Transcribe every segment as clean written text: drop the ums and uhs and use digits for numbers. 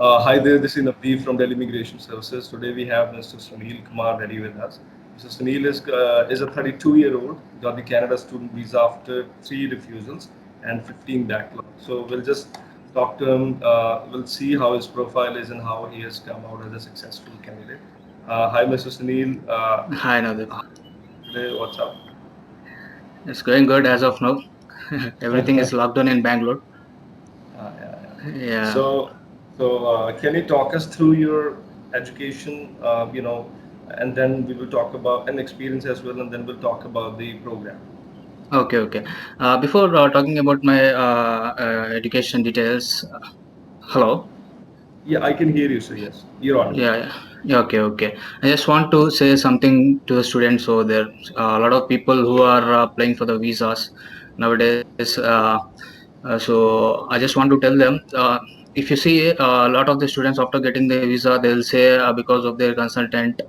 Hi there, this is Navdeep from Delhi Immigration Services. Today we have Mr. Sunil Kumar Reddy with us. Mr. Sunil is a 32-year-old, got the Canada student visa after 3 refusals and 15 backlogs. So we'll just talk to him. We'll see how his profile is and how he has come out as a successful candidate. Hi, Mr. Sunil. Hi, Navdeep. Today, what's up? It's going good as of now. Everything is locked down in Bangalore. Yeah. Yeah. So, can you talk us through your education, and then we will talk about an experience as well, and then we'll talk about the program. Okay. Before talking about my education details, hello. Yeah, I can hear you, so yes, you're audible. Yeah. Okay. I just want to say something to the students over there. A lot of people who are applying for the visas nowadays. So I just want to tell them, if you see a lot of the students after getting the visa, they'll say because of their consultant,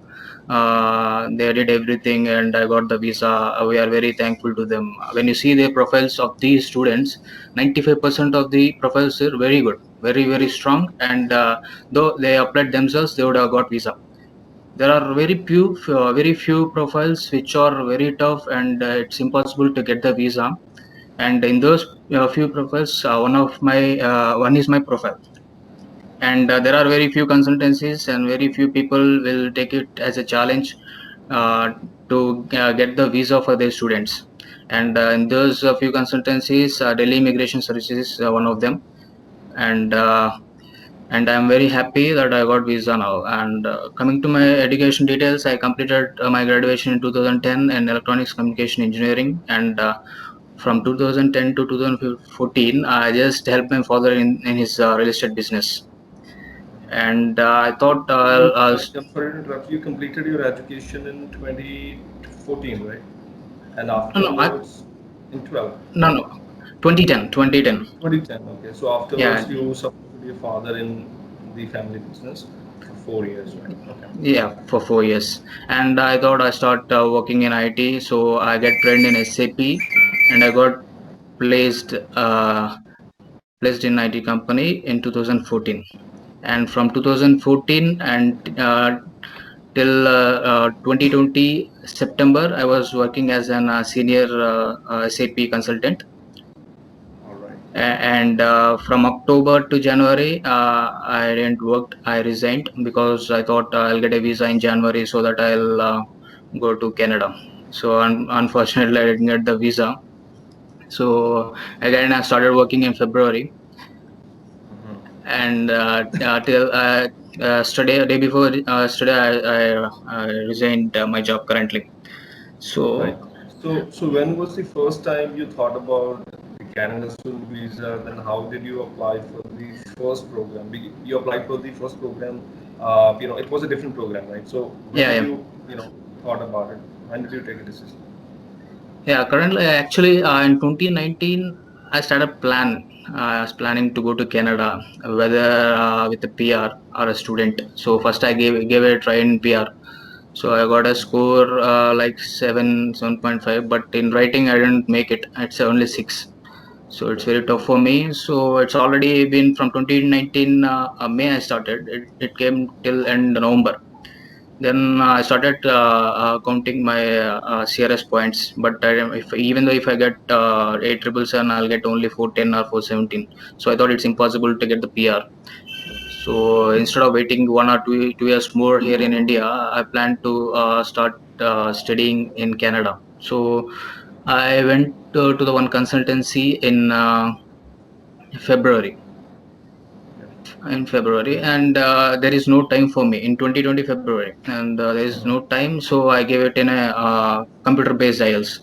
they did everything and I got the visa. We are very thankful to them. When you see the profiles of these students, 95% of the profiles are very good, very strong, and though they applied themselves, they would have got visa. There are very few profiles which are very tough, and it's impossible to get the visa. And in those few profiles, one is my profile. And there are very few consultancies, and very few people will take it as a challenge uh, to get the visa for their students. And in those few consultancies, Delhi Immigration Services is one of them. And I'm very happy that I got visa now. And coming to my education details, I completed my graduation in 2010 in electronics communication engineering. And from 2010 to 2014, I just helped my father in his real estate business. And I thought I'm sorry to interrupt. You completed your education in 2014, right? And no, no, afterwards, in 12. no, 2010. 2010. Okay, so Yeah, afterwards, you supported your father in the family business for 4 years, right? Okay. yeah, for 4 years. And I thought I start working in IT, so I get trained in SAP, and I got placed uh, placed in IT company in 2014. And from 2014 and till 2020 September, I was working as an senior SAP consultant. All right. And from October to January, I didn't work. I resigned because I thought I'll get a visa in January so that I'll go to Canada. So unfortunately, I didn't get the visa. So again, I started working in February, and till yesterday, day before yesterday, I resigned my job currently. Right. So So when was the first time you thought about the Canada student visa? Then how did you apply for the first program? You applied for the first program. It was a different program, right? So when yeah, did yeah. you thought about it? When did you take a decision? Yeah, currently, actually, in 2019, I started plan. I was planning to go to Canada, whether with a PR or a student. So first, I gave it a try in PR. So I got a score like 7.5, but in writing, I didn't make it. It's only 6. So it's very tough for me. So it's already been from 2019 May I started. It came till end November. Then I started counting my CRS points. But if even though if I get 8 777, I'll get only 410 or 417. So I thought it's impossible to get the PR. So instead of waiting 1 or 2 years more here in India, I plan to start studying in Canada. So I went to the one consultancy February February, and there is no time for me in 2020 February, and there is no time, so I gave it in a computer based IELTS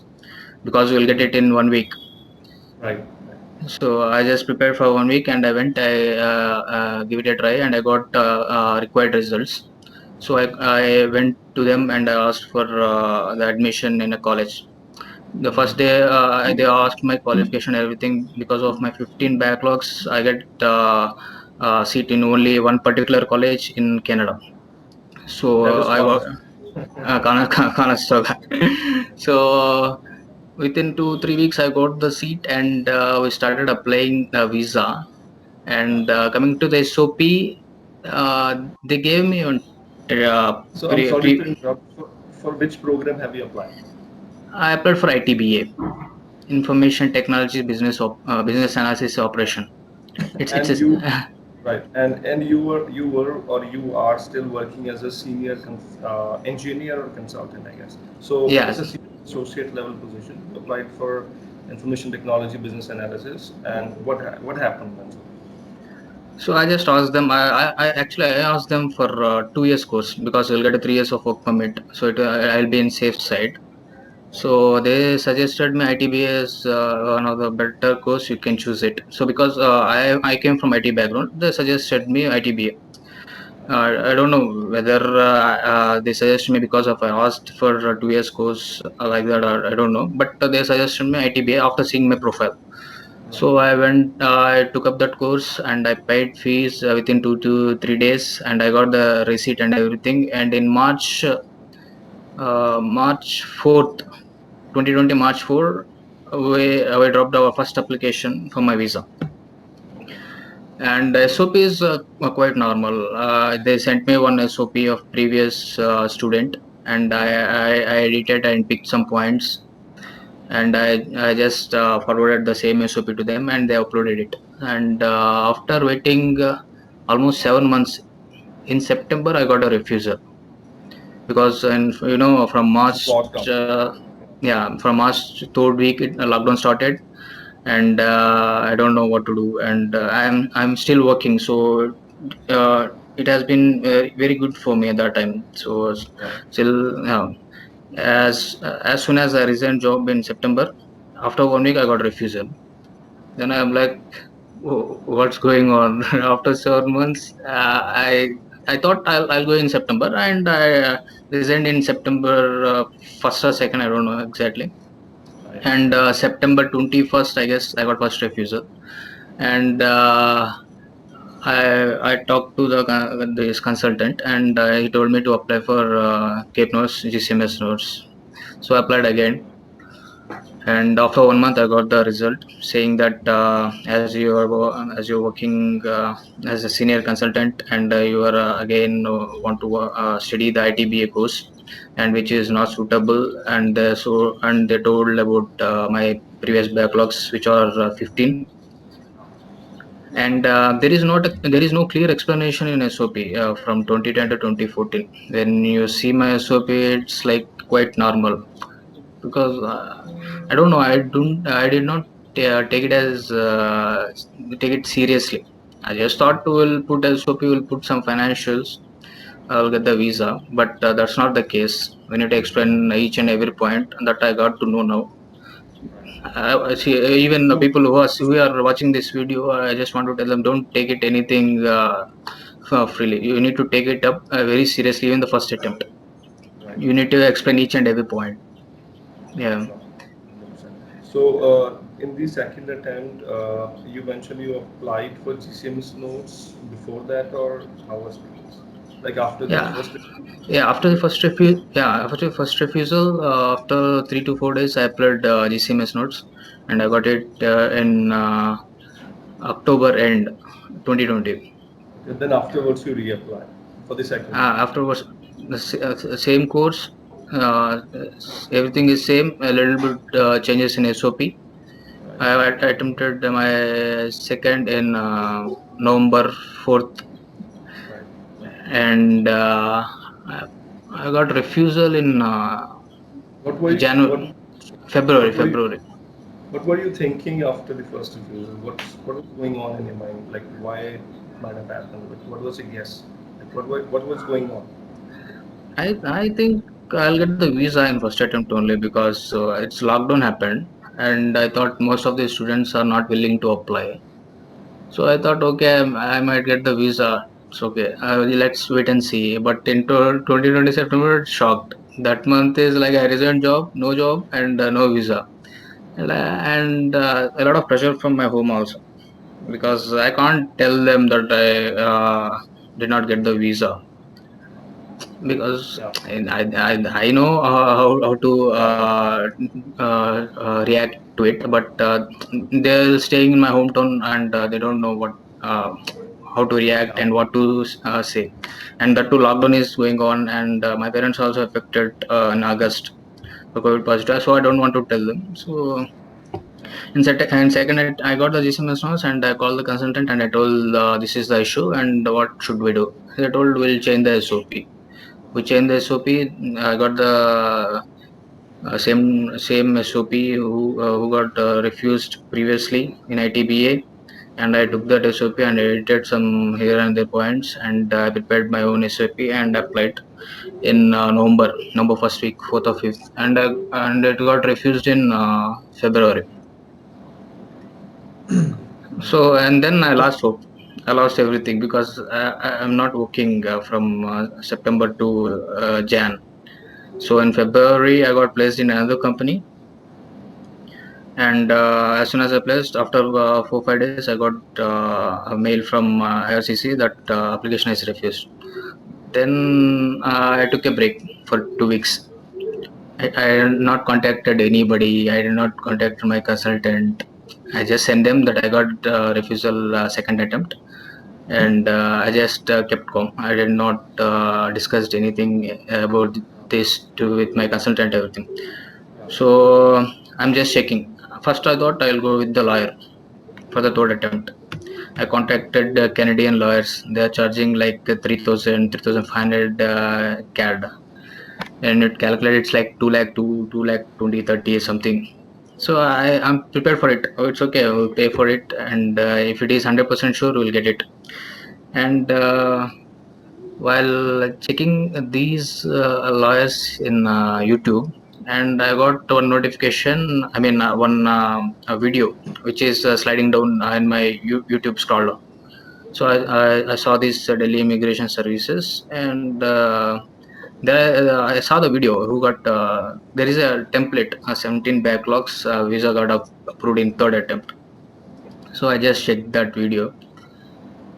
because we'll get it in 1 week. Right. So I just prepared for 1 week, and I give it a try, and I got required results. So I went to them and I asked for the admission in a college. The first day they asked my qualification and everything. Because of my 15 backlogs, I get seat in only one particular college in Canada. So That is I got fast. Conestoga. So within 2 3 weeks, I got the seat, and we started applying the visa. And coming to the SOP, They gave me on So I'm sorry to interrupt. For which program have you applied? I applied for ITBA, Information Technology Business Analysis Operation. It's And a, you, right? And you were or you are still working as a senior engineer or consultant, I guess. So yeah. it's a senior associate level position. You applied for information technology business analysis, and what happened then? So I just asked them. I asked them for 2 years course because you'll get a 3 years of work permit. So I'll be in safe side. So they suggested me ITBA is one of the better course, you can choose it. So because I came from IT background, they suggested me ITBA. I don't know whether they suggested me because of I asked for a 2 years course like that, or I don't know. But they suggested me ITBA after seeing my profile. So I went, I took up that course and I paid fees within 2 to 3 days, and I got the receipt and everything. And in March 4th, 2020, March 4, we dropped our first application for my visa. And SOP is quite normal. They sent me one SOP of previous student, and I edited and picked some points, and I just forwarded the same SOP to them, and they uploaded it. And after waiting almost 7 months, in September I got a refusal because, and from This March, is lockdown. yeah, from March third week, lockdown started, and I don't know what to do, and I'm still working, so uh, it has been very good for me at that time. So Right. still, as soon as I resigned job in September, after 1 week I got refusal. Then I'm like, what's going on? After 7 months, I thought I'll go in September, and I resigned in September first or second, I don't know exactly. Right. And September 21st, I guess I got first refusal. And I talked to this consultant, and he told me to apply for Cape Notes GCMS notes. So I applied again, and after 1 month I got the result saying that as you're working as a senior consultant, and you are again want to study the ITBA course, and which is not suitable. And and they told about my previous backlogs, which are 15. And there is no clear explanation in SOP from 2010 to 2014. When you see my SOP, it's like quite normal, because I don't know. I did not take it as take it seriously. I just thought we'll put SOP, we'll put some financials, I'll get the visa. But that's not the case. We need to explain each and every point that I got to know now. I see, even the So people who are watching this video, I just want to tell them, don't take it anything freely. You need to take it up very seriously, even the first attempt. right. You need to explain each and every point. Yeah. Sure. 100%. So, in the second attempt, you mentioned you applied for GCMS notes before that, or how was it? Like after the Yeah. first? Yeah, after the first refusal, after 3 to 4 days, I applied GCMS notes, and I got it in October end 2020. Okay, then afterwards you reapply for the second time. Afterwards, same course, everything is same. A little bit changes in SOP. Right. I have attempted my second in November 4th, Right. and I I got refusal in What were you, January, February, what were you, February. what were you thinking after the first refusal? What was going on in your mind? Like why it might have happened? Like, what was your guess? Like what was going on? I think I'll get the visa in first attempt only, because it's lockdown happened, and I thought most of the students are not willing to apply. So I thought, okay, I might get the visa. It's okay. Let's wait and see. But in 2020 September, shocked. That month is like I resigned job, and no visa, and a lot of pressure from my home also, because I can't tell them that I did not get the visa, because Yeah. I know how to react to it, but they're staying in my hometown, and they don't know what uh, how to react and what to say. And that too, lockdown is going on, and my parents also affected in August for COVID positive. So I don't want to tell them. So and second, I got the GCM response and I called the consultant and I told this is the issue and what should we do. They told we'll change the SOP. We changed the SOP. I got the same SOP who got refused previously in ITBA, and I took that SOP and edited some here and there points, and I prepared my own SOP and applied in November first week, fourth or fifth, and it got refused in February. So and then I lost hope. I lost everything because I'm not working from September to Jan. So in February, I got placed in another company, and as soon as I placed, after 4 5 days, I got a mail from IRCC that application is refused. Then I took a break for 2 weeks. I did not contacted anybody. I did not contact my consultant. I just sent them that I got refusal second attempt, and I just kept calm. I did not discussed anything about this to with my consultant everything. So I'm just checking. First, I thought I'll go with the lawyer for the third attempt. I contacted Canadian lawyers. They are charging like 3,000, 3,500 CAD, and it calculates like 2 lakh, 2 lakh 20, 30 something. So I'm prepared for it. Oh, it's okay. We'll pay for it, and if it is 100% sure, we'll get it. And while checking these lawyers in YouTube, and I got one notification. I mean, one a video which is sliding down in my YouTube scroller. So I saw this Delhi Immigration Services, and there I saw the video. Who got there is a template, 17 backlogs visa got approved in third attempt. So I just checked that video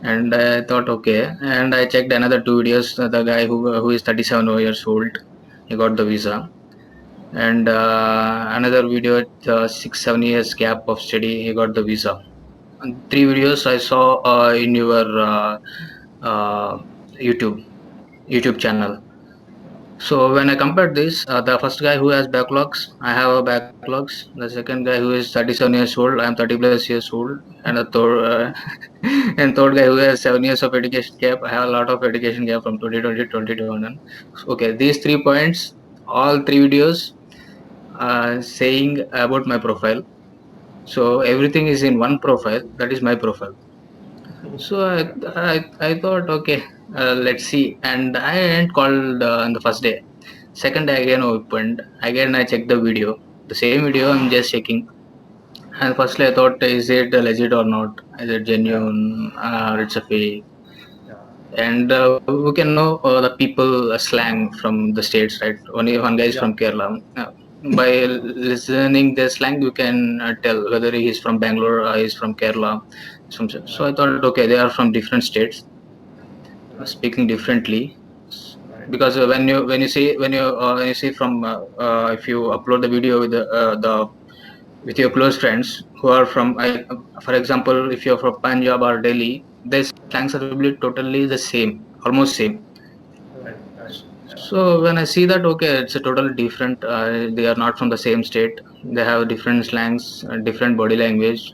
and I thought okay, and I checked another two videos. The guy who is 37 years old, he got the visa, and another video at 6 7 years gap of study, he got the visa. And three videos I saw in your uh, YouTube YouTube channel. So when I compared this, the first guy who has backlogs, I have a backlogs. The second guy who is 37 years old, I am 30 plus years old, and the third and third guy who has 7 years of education gap, I have a lot of education gap from 2020 to 2021. Okay, these 3 points, all three videos saying about my profile. So everything is in one profile. That is my profile. So I thought, okay, let's see. And I hadn't called on the first day. Second day again opened. Again I checked the video. The same video I'm just checking. And firstly I thought, is it legit or not? Is it genuine or it's a fake? And we can know the people slang from the states, right? Only one guy is from Kerala. By listening the slang, you can tell whether he is from Bangalore or he is from Kerala. So I thought, okay, they are from different states, speaking differently. Because when you see from if you upload the video with the with your close friends who are from, for example, if you're from Punjab or Delhi, their slangs are totally the same, almost same. So when I see that, okay, it's a totally different. They are not from the same state. They have different slangs, different body language.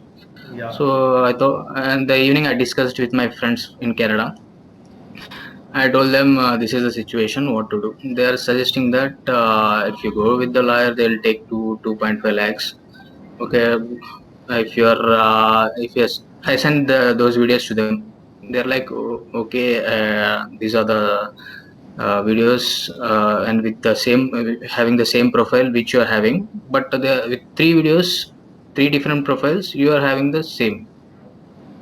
So I thought, and the evening I discussed with my friends in Canada. I told them this is the situation, what to do. They are suggesting that if you go with the lawyer, they'll take 2.5 lakhs. Okay, if you're I send those videos to them. They're like, okay, these are the videos and with the same having the same profile which you are having, but with three videos, three different profiles, you are having the same.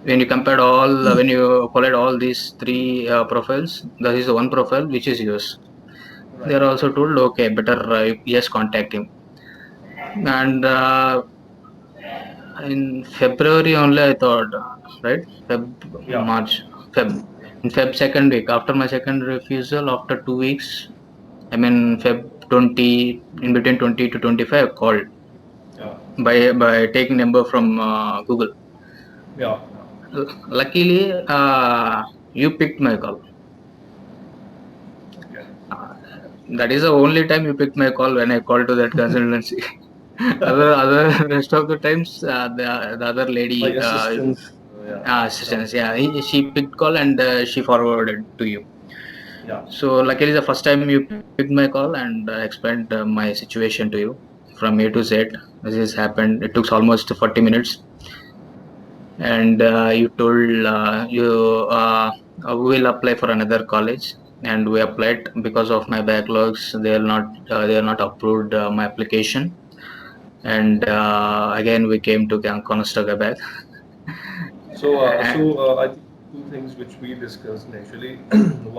When you compared all when you collect all these three profiles, that is the one profile which is yours. They are also told, okay, better just contact him. And in February only I thought, right? March, Feb. In Feb second week, after my second refusal, after 2 weeks, I mean Feb 20, in between 20 to 25, I called by taking number from Google. Luckily, you picked my call. Okay. Uh, that is the only time you picked my call when I called to that consultancy. Other rest of the times, the other My lady, assistant, yeah, assistants, helped. yeah, she picked call and she forwarded to you. Yeah. So luckily, the first time you picked my call and explained my situation to you from A to Z. This has happened. It took almost 40 minutes, and you told you will apply for another college, and we applied. Because of my backlogs, they are not approved my application, and again we came to Conestoga back. I think two things which we discussed initially.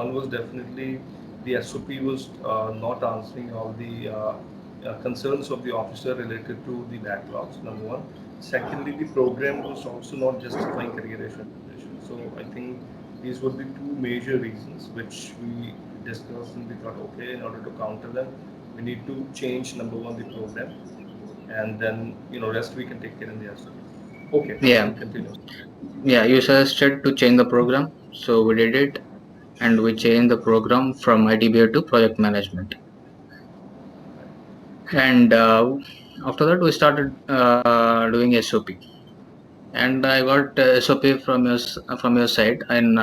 One was definitely the SOP was not answering all the concerns of the officer related to the backlogs, number one. Secondly, the program was also not justifying career education. So I think these were the two major reasons which we discussed, and we thought, okay, in order to counter them, we need to change number one the program, and then rest we can take care in the SOP. Okay, Yeah, you continue. yeah, you suggested to change the program, so we did it, and we changed the program from ITBA to project management. And after that, we started doing SOP, and I got SOP from your side, and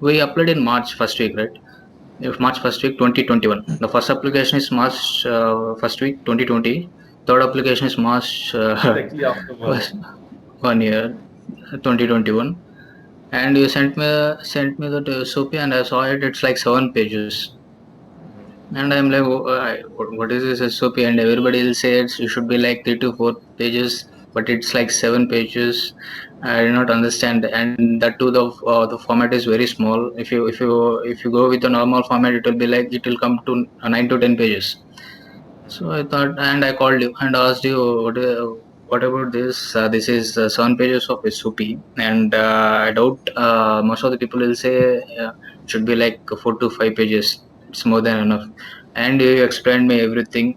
we applied in March first week, right? If March first week 2021. The first application is March first week 2020. Third application is March Exactly after 1 year. 1 year 2021. And you sent me that SOP, and I saw it. It's like 7 pages, and I'm like, "Oh, what is this SOP?" And everybody will say it should be like 3 to 4 pages, but it's like 7 pages. I do not understand, and that too the format is very small. If you go with the normal format, it will come to 9 to 10 pages. So I thought, and I called you and asked you, what about this? This is 7 pages of SOP, and I doubt most of the people will say it should be like 4 to 5 pages. It's more than enough. And you explained me everything,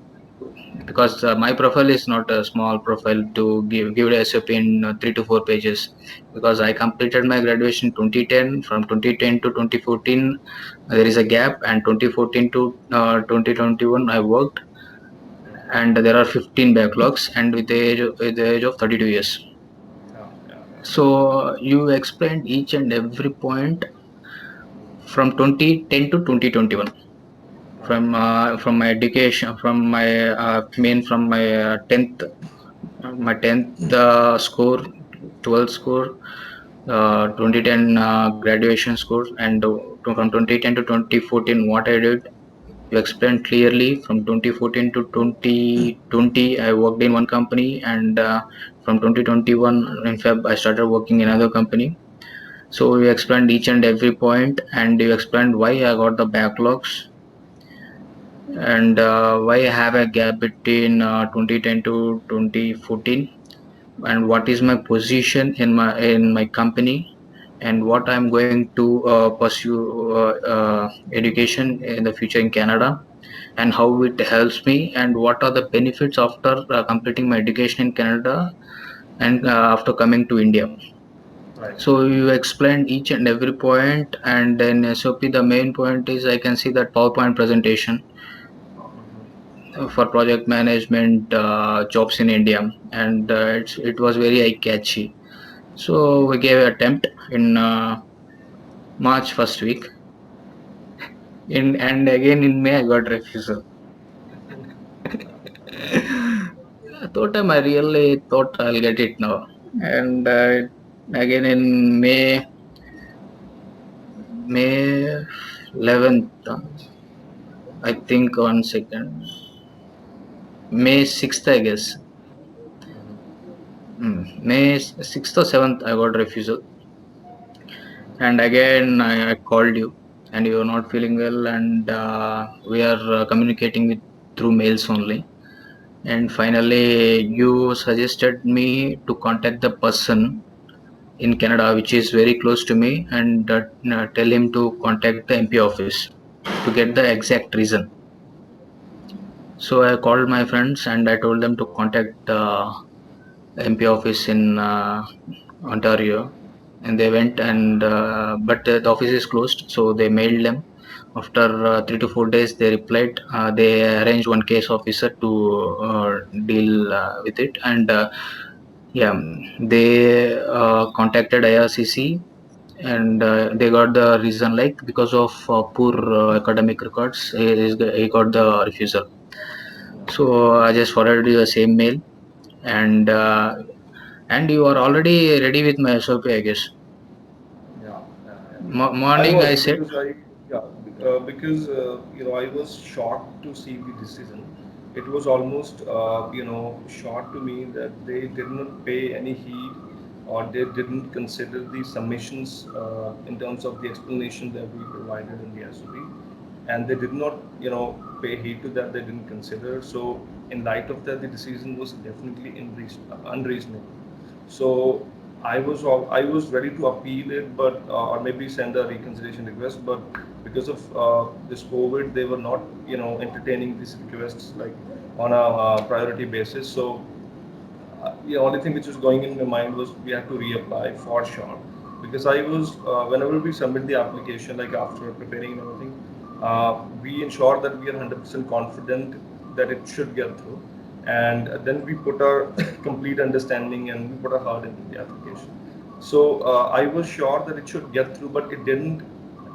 because my profile is not a small profile to give the SOP in 3 to 4 pages. Because I completed my graduation 2010. From 2010 to 2014, there is a gap, and 2014 to 2021 I worked, and there are 15 backlogs, and with the age of 32 years. Yeah, yeah, yeah. So you explained each and every point from 2010 to 2021, Right. from my education, from my from my 10th, score, 12th score, 2010 graduation score, and from 2010 to 2014 what I did. You explained clearly. From 2014 to 2020, I worked in one company, and from 2021 in Feb, I started working in another company. So you explained each and every point, and you explained why I got the backlogs, and why I have a gap between 2010 to 2014, and what is my position in my company, and what I'm going to pursue education in the future in Canada, and how it helps me, and what are the benefits after completing my education in Canada, and after coming to India. Right. So you explained each and every point, and then SOP, the main point is I can see that PowerPoint presentation for project management jobs in India, and it was very eye catchy. So we gave an attempt in March first week, and again in May I got refusal. I really thought I'll get it now, and again in May 11th, I think, 1 second, May 6th, I guess. May 6th or 7th, I got refusal, and again I called you, and you are not feeling well, and we are communicating with through mails only. And finally, you suggested me to contact the person in Canada, which is very close to me, and tell him to contact the MP office to get the exact reason. So I called my friends and I told them to contact the MP office in Ontario, and they went and but the office is closed, so they mailed them. After 3 to 4 days they replied. They arranged one case officer to deal with it, and yeah, they contacted IRCC, and they got the reason like because of poor academic records, he got the refusal. So I just forwarded you the same mail, and you are already ready with my SOP, I guess. Yeah, yeah, yeah. I Morning I was said. because because I was shocked to see the decision. It was almost shocked to me that they did not pay any heed, or they didn't consider the submissions in terms of the explanation that we provided in the SOP, and they did not pay heed to that. They didn't consider. So in light of that, the decision was definitely unreasonable. So I was ready to appeal it, but or maybe send a reconsideration request, but because of this COVID, they were not entertaining these requests like on a priority basis. So the only thing which was going in my mind was we have to reapply for sure, because I was whenever we submit the application, like after preparing and everything, we ensure that we are 100% confident that it should get through, and then we put our complete understanding and we put our heart into the application. So I was sure that it should get through, but it didn't.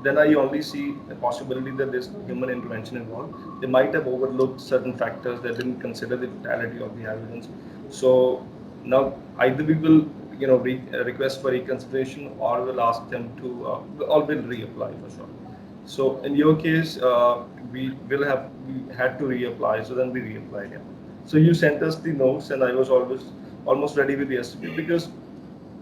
Then I only see a possibility that there's human intervention involved. They might have overlooked certain factors. They didn't consider the totality of the evidence. So now either we will, request for reconsideration, or we'll ask them to, or will reapply for sure. So in your case, we had to reapply. So then we reapplied. Yeah. So you sent us the notes, and I was always almost ready with the SOP, because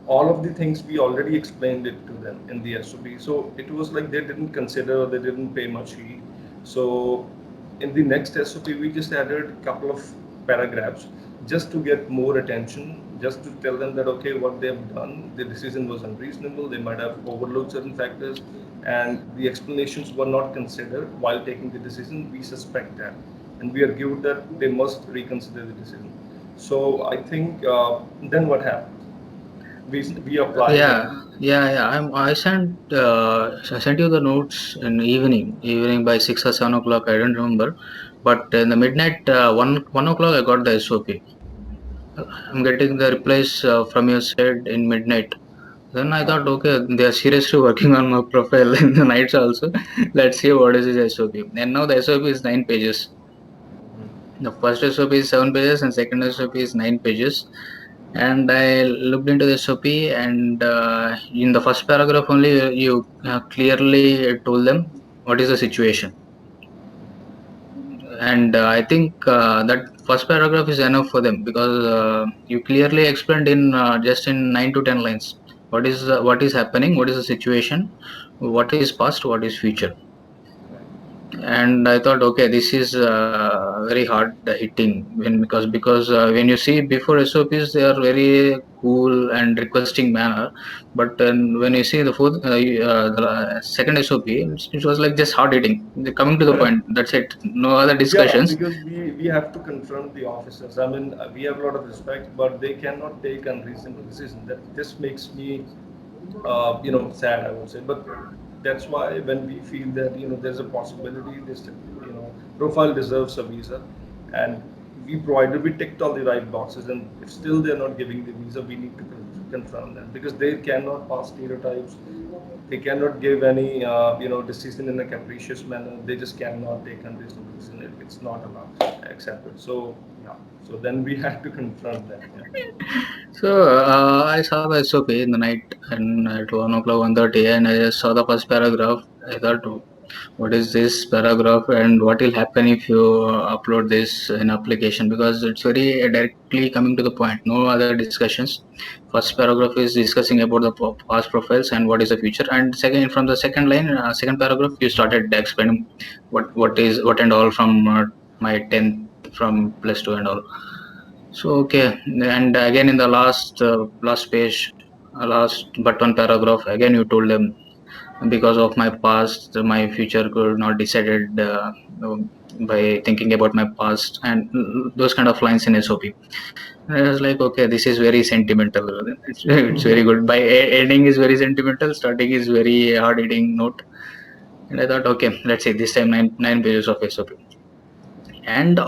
all of the things we already explained it to them in the SOP. So it was like they didn't consider, they didn't pay much heed. So in the next SOP, we just added a couple of paragraphs just to get more attention, just to tell them that okay, what they have done, the decision was unreasonable. They might have overlooked certain factors, and the explanations were not considered while taking the decision. We suspect that, and we argued that they must reconsider the decision. So I think then what happened? We applied Yeah, and yeah. I sent you the notes in evening by 6 or 7 o'clock. I don't remember, but in the midnight, one o'clock, I got the SOP. I'm getting the replies from your side in midnight. Then I yeah, thought, okay, they are seriously working on my profile in the nights also. Let's see what is this SOP. And now the SOP is 9 pages. The first SOP is 7 pages, and second SOP is 9 pages. And I looked into the SOP, and in the first paragraph only, you clearly told them what is the situation. And I think that first paragraph is enough for them, because you clearly explained in just in 9 to 10 lines what is happening, what is the situation, what is past, what is future. And I thought, okay, this is very hard hitting, because when you see before SOPs, they are very cool and requesting manner, but when you see the second SOP, it was like just hard hitting. They're coming to the right. point. That's it. No other Yeah, discussions. because we have to confront the officers. I mean, we have a lot of respect, but they cannot take unreasonable decisions. That this makes me, sad, I would say. But that's why when we feel that there's a possibility this profile deserves a visa, and we ticked all the right boxes, and if still they're not giving the visa, we need to confront them, because they cannot pass stereotypes. They cannot give any decision in a capricious manner. They just cannot take unreasonable decision. It's not allowed, accepted. So yeah. So then we had to confront them. Yeah. So I saw the SOP in the night, and at 1 o'clock, 1:30, and I just saw the first paragraph. I thought, what is this paragraph, and what will happen if you upload this in application, because it's very directly coming to the point, no other discussions. First paragraph is discussing about the past profiles and what is the future, and second, from the second line, second paragraph, you started explaining what and all from my 10th, from plus 2 and all. So okay, and again in the last page, last but one paragraph, again you told them, because of my past, my future could not decided. by thinking about my past and those kind of lines in SOP. And I was like, okay, this is very sentimental. It's very good. By ending is very sentimental, starting is very hard hitting note. And I thought, okay, let's see, this time nine pages of SOP. And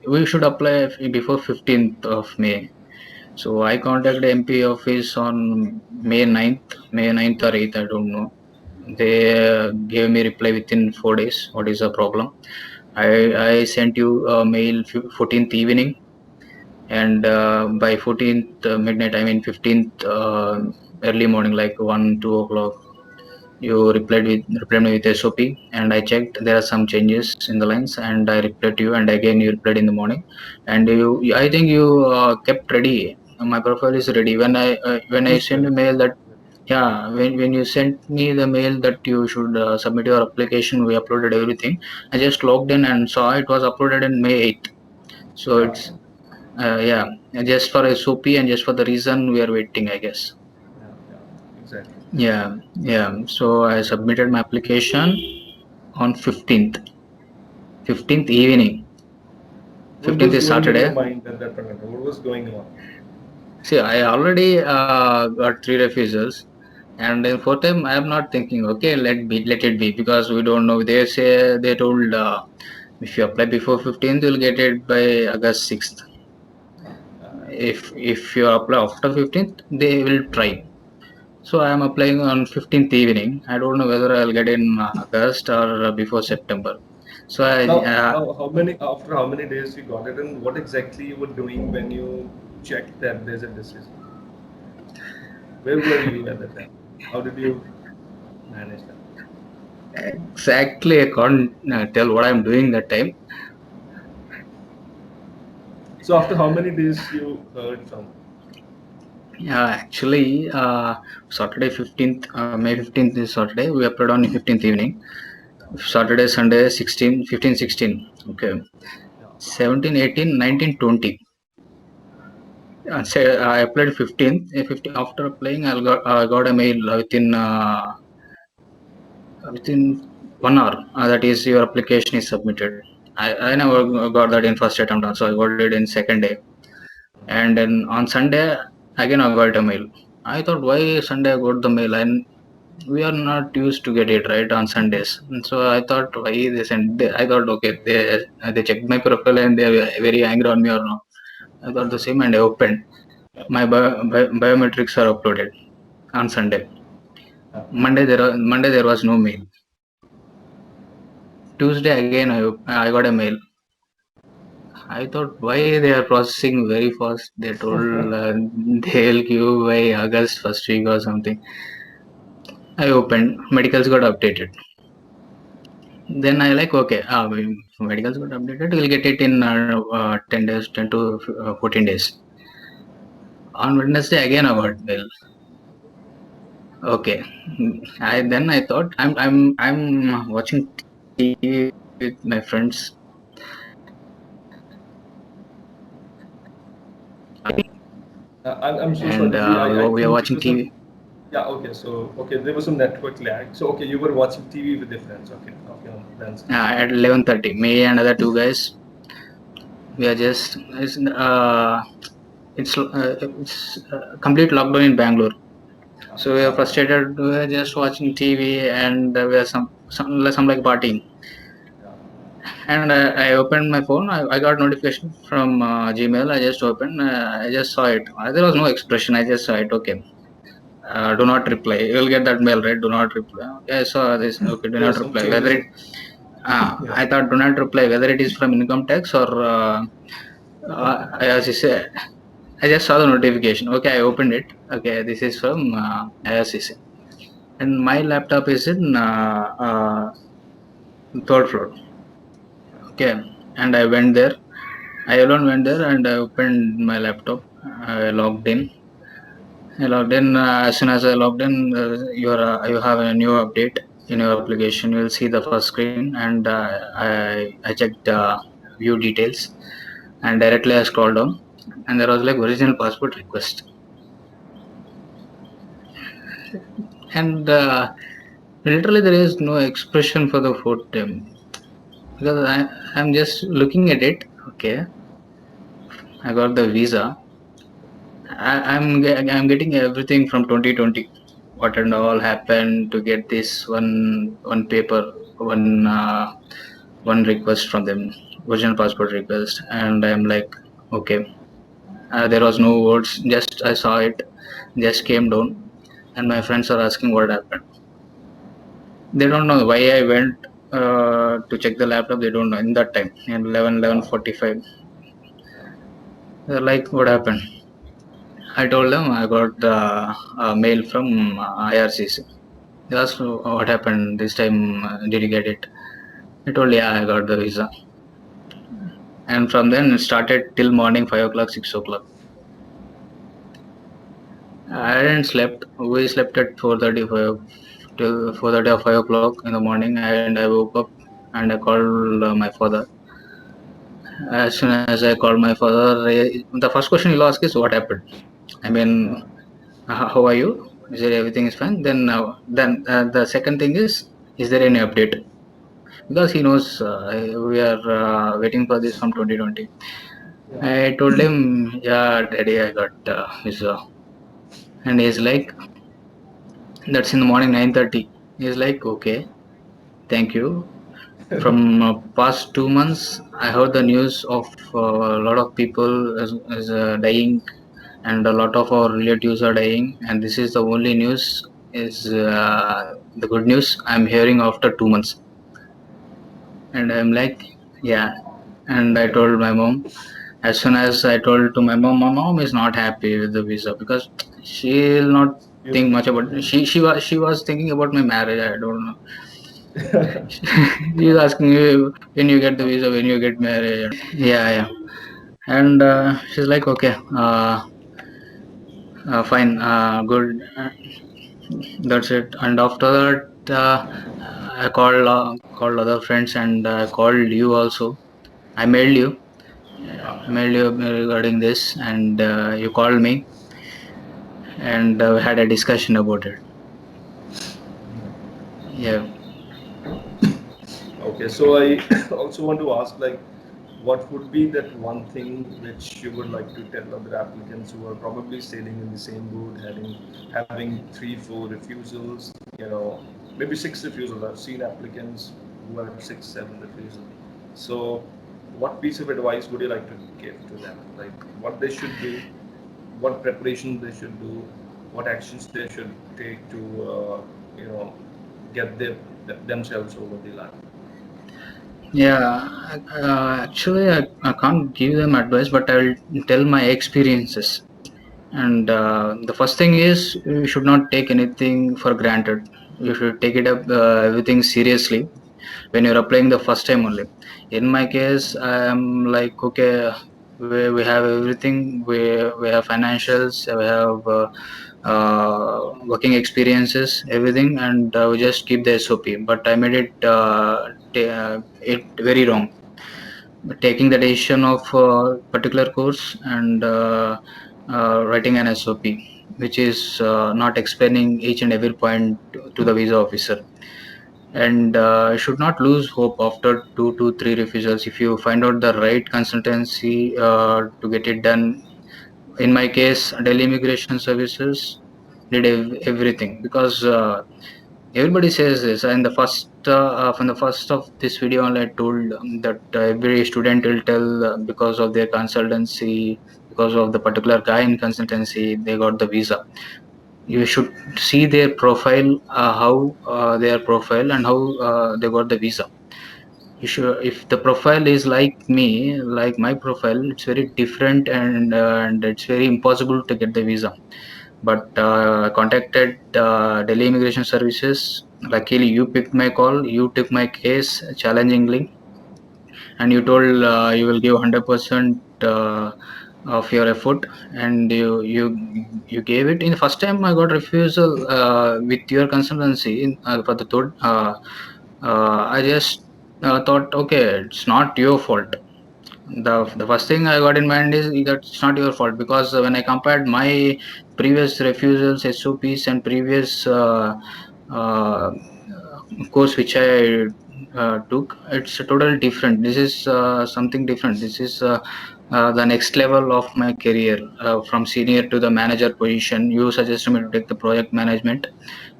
we should apply before 15th of May. So I contacted MP office on May 9th or 8th, I don't know. They gave me reply within 4 days. What is the problem? I sent you a mail 14th evening, and by 14th midnight, I mean 15th early morning, like 1 2 o'clock, you replied me with SOP, and I checked there are some changes in the lines, and I replied to you, and again you replied in the morning, and I think you kept ready. My profile is ready. When I Yes, sent sir. a mail that, yeah, when you sent me the mail that you should submit your application, we uploaded everything. I just logged in and saw it was uploaded in May 8th. So Yeah, it's yeah, just for SOP and just for the reason we are waiting, I guess. yeah, exactly. Yeah, yeah. So I submitted my application on 15th evening. What 15th was is going in your Saturday. mind at that point? What was going on? See, I already got three refusals, and then fourth time I am not thinking, okay, let it be, because we don't know. They told if you apply before 15th, you'll get it by August 6th. If you apply after 15th, they will try. So I am applying on 15th evening. I don't know whether I'll get in August or before September. So After how many days you got it, and what exactly you were doing when you checked that there's a decision? Where were you at that time? How did you manage that? exactly I can't tell what I'm doing that time. So after how many days you heard from? Actually, Saturday 15th, May 15th is Saturday. We upload on 15th evening. Saturday, Sunday 16, 15, 16. Okay. Yeah. 17, 18, 19, 20. Say I applied 15th. 15 after applying, I got a mail within 1 hour. That is, your application is submitted. I never got that in first attempt also. I got it in second day. And then on Sunday, again I got a mail. I thought, why Sunday I got the mail? And we are not used to get it right on Sundays. And so I thought, why they sent? I thought, okay, they checked my profile and they are very angry on me or no. I thought the same, and I opened. My biometrics are uploaded on Sunday. Yeah. Monday there was no mail. Tuesday again I got a mail. I thought, why they are processing very fast. They told they'll give by August first week or something. I opened. Medicals got updated. Then I like, okay, medicals got updated. We'll get it in 10 days, 10 to 14 days. On Wednesday again I got mail. Okay, I thought I'm watching TV with my friends, I'm so and sorry. I we are think it watching was some. TV. Yeah. Okay. So okay, there was some network lag. So okay, you were watching TV with your friends. Okay. Okay. On Wednesday. At 11:30, me and other two guys, we are just it's complete lockdown in Bangalore. So we are frustrated. We are just watching TV, and we are some like partying. And I opened my phone. I got notification from Gmail. I just opened. I just saw it. There was no expression. I just saw it. Okay. Do not reply. You will get that mail, right? Do not reply. Okay, I saw this. Okay, do There not are some reply. Whether changes. it, Yeah. I thought do not reply. Whether it is from income tax or IRCC. I just saw the notification. Okay, I opened it. Okay, this is from IRCC, and my laptop is in third floor. Okay, and I went there. I alone went there and I opened my laptop. I logged in. I logged in. As soon as I logged in, you have a new update in your application. You will see the first screen, and I checked view details, and directly I scrolled down, and there was like original passport request, and literally there is no expression for the fourth time. because I'm just looking at it. Okay, I got the visa. I'm getting everything from 2020. What and all happened to get this one paper, one request from them, original passport request, and I'm like, okay. There was no words. Just I saw it, just came down, and my friends are asking what happened. They don't know why I went to check the laptop. They don't know in that time, in 11:45. They're like, what happened? I told them I got the mail from IRCC. They asked what happened this time. Did you get it? I told yeah, I got the visa. And from then it started till morning 5 o'clock, 6 o'clock. I didn't slept. We slept at 4:35 till 4:30 or 5 o'clock in the morning, and I woke up and I called my father. As soon as I called my father, the first question he'll ask is what happened. I mean, how are you? Is there everything is fine? Then the second thing is there any update? Because he knows we are waiting for this from 2020. Yeah. I told him, yeah, daddy, I got visa, and he's like, that's in the morning 9:30. He's like, okay, thank you. From past 2 months, I heard the news of a lot of people is dying, and a lot of our relatives are dying, and this is the only news is the good news I'm hearing after 2 months. And I'm like, yeah. And I told my mom. As soon as I told to my mom is not happy with the visa because she'll not You. think much about. She was thinking about my marriage. I don't know. She's asking me when you get the visa, when you get married. Yeah, yeah. And she's like, okay, fine, good. That's it. And after that, I called other friends and called you also. I mailed you. I mailed you regarding this, and you called me, and we had a discussion about it. Yeah. Okay, so I also want to ask, like, what would be that one thing which you would like to tell other applicants who are probably sailing in the same boat, having 3, 4 refusals, maybe 6 refusals. I've seen applicants who have 6, 7 refusals. So, what piece of advice would you like to give to them? Like, what they should do, what preparation they should do, what actions they should take to, you know, get themselves over the line. Yeah, actually, I can't give them advice, but I will tell my experiences. And the first thing is you should not take anything for granted. You should take it up everything seriously when you're applying the first time only. In my case, I am like, okay, we have everything. We have financials, we have working experiences, everything, and we just keep the SOP. But I made it very wrong, taking the decision of particular course and writing an SOP, which is not explaining each and every point to the visa officer. And should not lose hope after 2 to 3 refusals. If you find out the right consultancy to get it done, in my case, Delhi Immigration Services did everything because everybody says this. And the first from the first of this video, only I told that every student will tell because of their consultancy, because of the particular guy in consultancy, they got the visa. You should see their profile, how their profile and how they got the visa. You should, if the profile is like me, like my profile, it's very different, and it's very impossible to get the visa. But I contacted Delhi Immigration Services. Luckily, you picked my call. You took my case challengingly, and you told you will give 100% of your effort, and you gave it. In the first time, I got refusal with your consultancy for the third. I just thought, okay, it's not your fault. The first thing I got in mind is that it's not your fault because when I compared my previous refusals, SOPs, and previous uh, course which I took, it's totally different. This is something different. This is the next level of my career, from senior to the manager position. You suggested me to take the project management,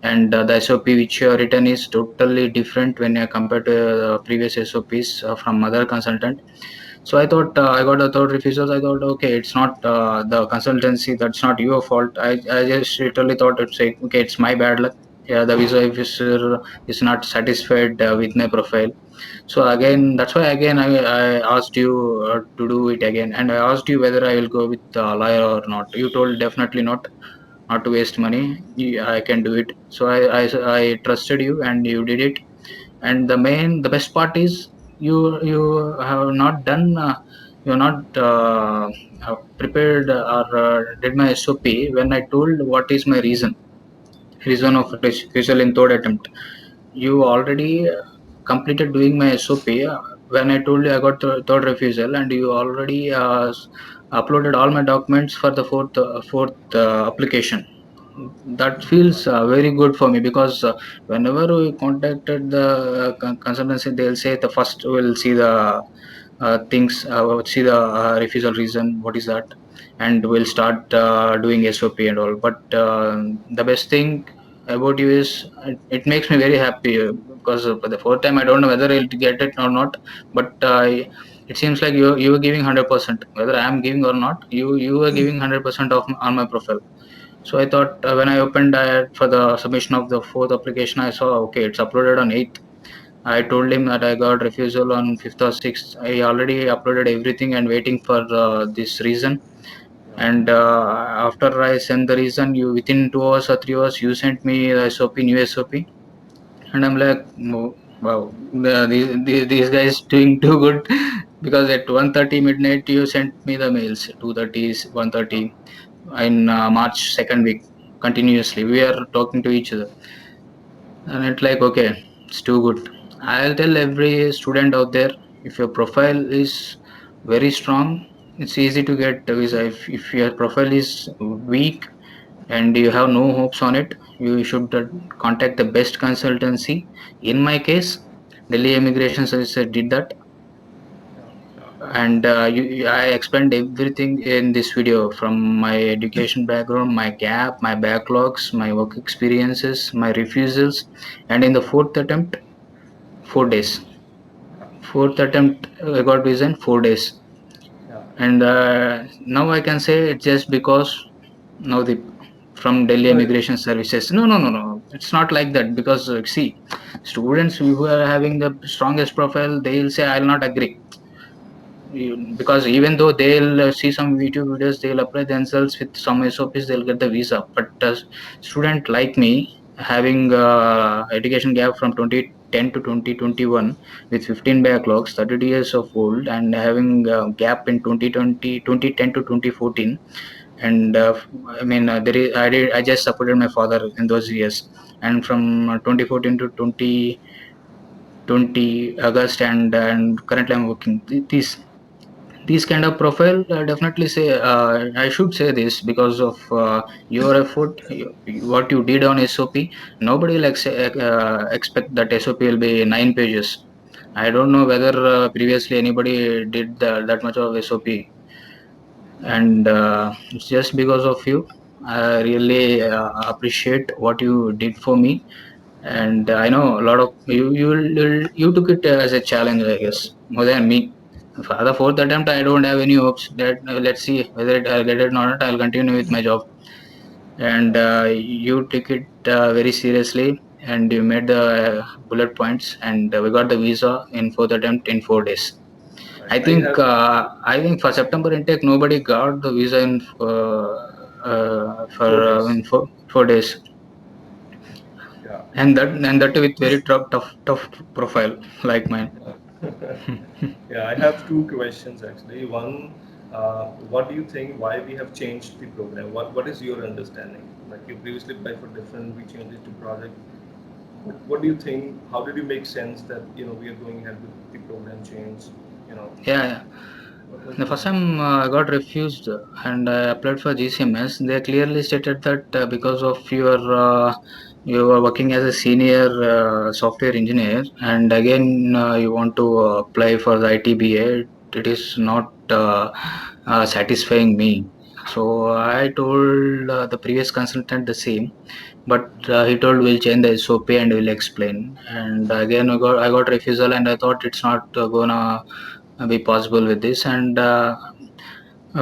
and the SOP which you have written is totally different when I compare to previous SOPs from other consultant. So I thought, I got the third refusals. I thought, okay, it's not the consultancy. That's not your fault. I just literally thought it's like, okay, it's my bad luck. Yeah, the visa officer is not satisfied with my profile. So again, that's why again I asked you to do it again, and I asked you whether I will go with lawyer or not. You told definitely not, not to waste money. I can do it. So I trusted you, and you did it. And the best part is, you have not done, you're not prepared or did my SOP when I told what is my reason of refusal in third attempt. You already completed doing my SOP when I told you I got third refusal, and you already uploaded all my documents for the fourth application. That feels very good for me, because whenever we contacted the consultancy, they'll say the first we'll see the things, see the refusal reason, what is that, and we'll start doing SOP and all. But the best thing about you is, it makes me very happy, because for the fourth time I don't know whether I'll get it or not. But it seems like you were giving 100%. Whether I am giving or not, you were giving 100% of on my profile. So I thought, when I opened for the submission of the fourth application, I saw, okay, it's uploaded on 8th. I told him that I got refusal on 5th or 6th. I already uploaded everything and waiting for this reason. And after I sent the reason, you within 2 hours or 3 hours, you sent me the SOP, new SOP. And I'm like, wow, these guys doing too good. Because at 1:30 midnight, you sent me the mails, 2:30, 1:30, in March second week, continuously. We are talking to each other, and it's like, okay, it's too good. I'll tell every student out there, if your profile is very strong, it's easy to get a visa. If your profile is weak and you have no hopes on it, you should contact the best consultancy. In my case, Delhi Immigration Service did that. And I explained everything in this video, from my education background, my gap, my backlogs, my work experiences, my refusals. And in the fourth attempt, 4 days. Fourth attempt, I got visa in 4 days. Yeah. And now I can say it's just because now the from Delhi No, Immigration Services. No, no, no, no. It's not like that, because see, students who are having the strongest profile, they'll say I'll not agree. Because even though they'll see some YouTube videos, they'll apply themselves with some SOPs, they'll get the visa. But student like me, having education gap from 2010 to 2021, with 15 backlogs, 30 years of old, and having gap in 2020, 2010 to 2014. And I mean, I just supported my father in those years. And from 2014 to 2020 August, and currently I'm working. These kind of profile, definitely say, I should say this, because of your effort, what you did on SOP. Nobody will expect that SOP will be 9 pages. I don't know whether previously anybody did that much of SOP. And it's just because of you. I really appreciate what you did for me. And I know a lot of you took it as a challenge, I guess, more than me. For the fourth attempt, I don't have any hopes that, let's see whether I'll get it or not. I'll continue with my job. And you took it very seriously, and you made the bullet points, and we got the visa in fourth attempt in 4 days. right. I I think have, for September intake, nobody got the visa in for 4 days. in 4 days. Yeah. And that with very tough profile like mine. Yeah, I have two questions actually. One, what do you think? Why we have changed the program? What is your understanding? Like you previously applied for different, we changed it to project. What do you think? How did you make sense that we are going ahead with the program change? You know, Yeah, yeah. what was The the first time I got refused, and I applied for GCMS, they clearly stated that because of your you are working as a senior software engineer, and again you want to apply for the ITBA. It is not satisfying me. So I told the previous consultant the same, but he told we'll change the SOP and we'll explain. And again I got refusal, and I thought it's not gonna be possible with this. And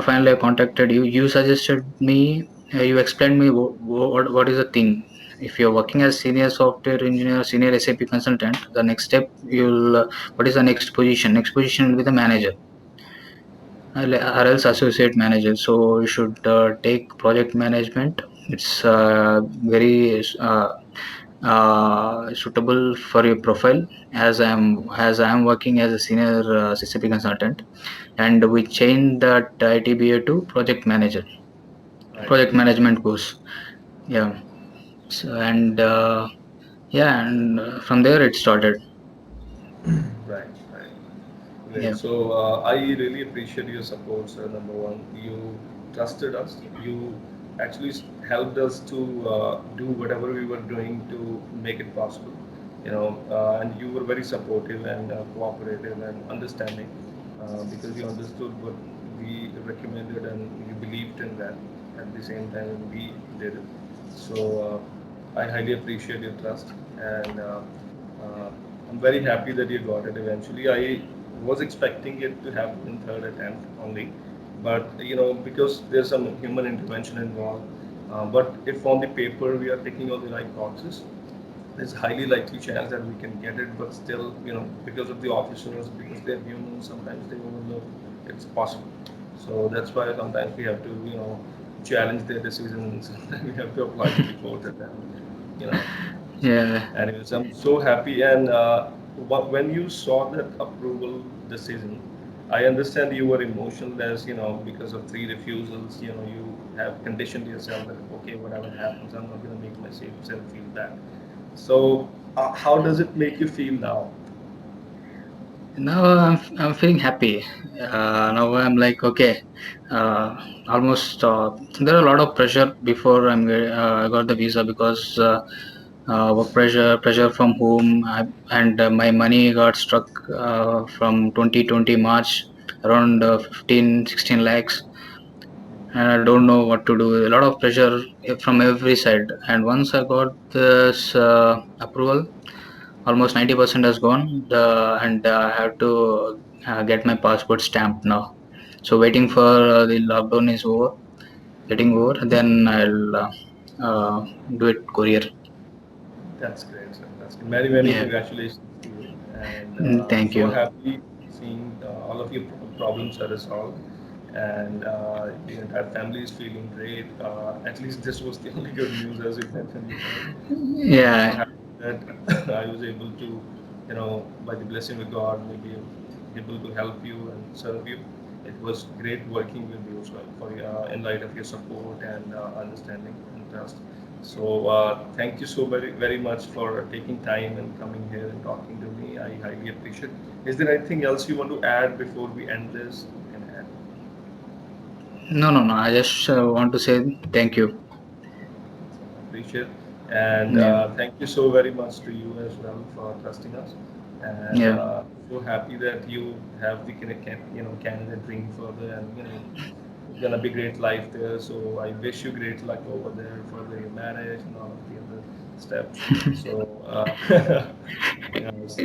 finally I contacted you. You suggested me. You explained me what is the thing. If you're working as senior software engineer, senior SAP consultant, the next step you'll what is the next position? Next position will be the manager, or else associate manager. So you should take project management. It's very suitable for your profile, as I am working as a senior CCP consultant, and we changed that ITBA to project manager, Right. project management course. Yeah. So, and yeah, and from there it started. Right, right. Yeah. Great. So I really appreciate your support, sir. Number one, you trusted us. You actually helped us to do whatever we were doing to make it possible. And you were very supportive and cooperative and understanding because you understood what we recommended and you believed in that. At the same time, we did it. So I highly appreciate your trust and. Uh, I'm very happy that you got it eventually. I was expecting it to happen in third attempt only, but because there's some human intervention involved. But if on the paper we are ticking all the right boxes, there's highly likely chance that we can get it. But still, because of the officers, because they're human, sometimes they won't know it's possible. So that's why sometimes we have to, challenge their decisions. We have to apply to the court and then, you know. Yeah. Anyways, I'm so happy. And when you saw that approval decision, I understand you were emotional as because of three refusals. You have conditioned yourself that okay, whatever happens, I'm not going to make myself feel bad. So, how does it make you feel now? Now I'm feeling happy. Now I'm like okay. Uh, Almost there are a lot of pressure before I got the visa, because work pressure from home, and my money got struck from 2020 March, around 15 16 lakhs, and I don't know what to do. A lot of pressure from every side. And once I got this approval, almost 90% has gone. And I have to get my passport stamped now. So waiting for the lockdown is over, getting over, then I'll uh, do it courier. That's great, sir. That's great. Many, many Yeah. congratulations to you. And Thank so you. happy seeing all of your problems are resolved. And the entire family is feeling great. At least this was the only good news, as you mentioned before. I'm so Yeah. happy that I was able to, by the blessing of God, maybe able to help you and serve you. It was great working with you, so for in light of your support and understanding and trust. So thank you so very very much for taking time and coming here and talking to me. I highly appreciate. Is there anything else you want to add before we end this? You can add. No, no, no. I just want to say thank you. Appreciate. And Yeah. thank you so very much to you as well for trusting us. And Yeah. so happy that you have the Canada dream further, and it's gonna be great life there. So I wish you great luck over there for your marriage and all of the other steps. So yeah, so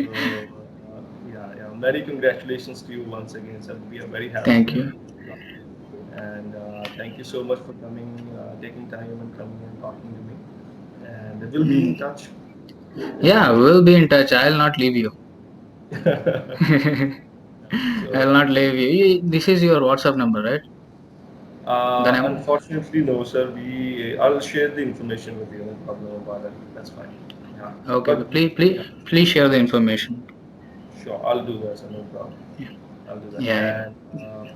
yeah, yeah. Many congratulations to you once again, sir. We are very happy Thank that you. you got it. And thank you so much for coming, taking time and coming and talking to me. And we'll be in touch. Yeah, we'll be in touch. I'll not leave you. So, I'll not leave you. This is your WhatsApp number, right? The name. unfortunately, no, sir. I'll share the information with you. No problem about it. That's fine. Yeah, Okay, but but please share the information. sure, I'll do that, sir. No problem. I'll do that. Yeah, And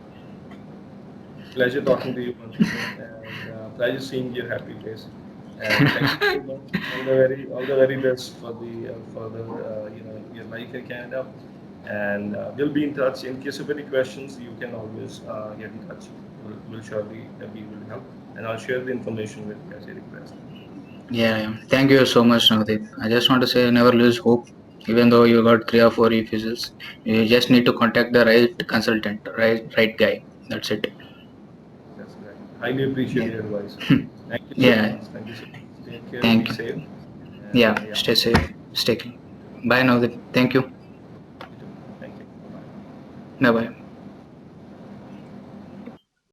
pleasure talking to you once again, and pleasure seeing your happy face. And thank you so much. All the very best for the your life in Canada. And we'll be in touch. In case of any questions, you can always get in touch. We'll surely be able to help. And I'll share the information with you as a request. Yeah. Thank you so much, Navdeep. I just want to say never lose hope. Even though you got 3 or 4 refusals, you just need to contact the right consultant, right guy. That's it. That's right. Highly appreciate Yeah. your advice. Thank you so Yeah. much. Thank you so much. Take care. Be Thank you. safe. And Yeah. yeah, Stay safe. Stay. Bye, Navdeep. Thank you. you too. Thank you. Bye. Bye bye.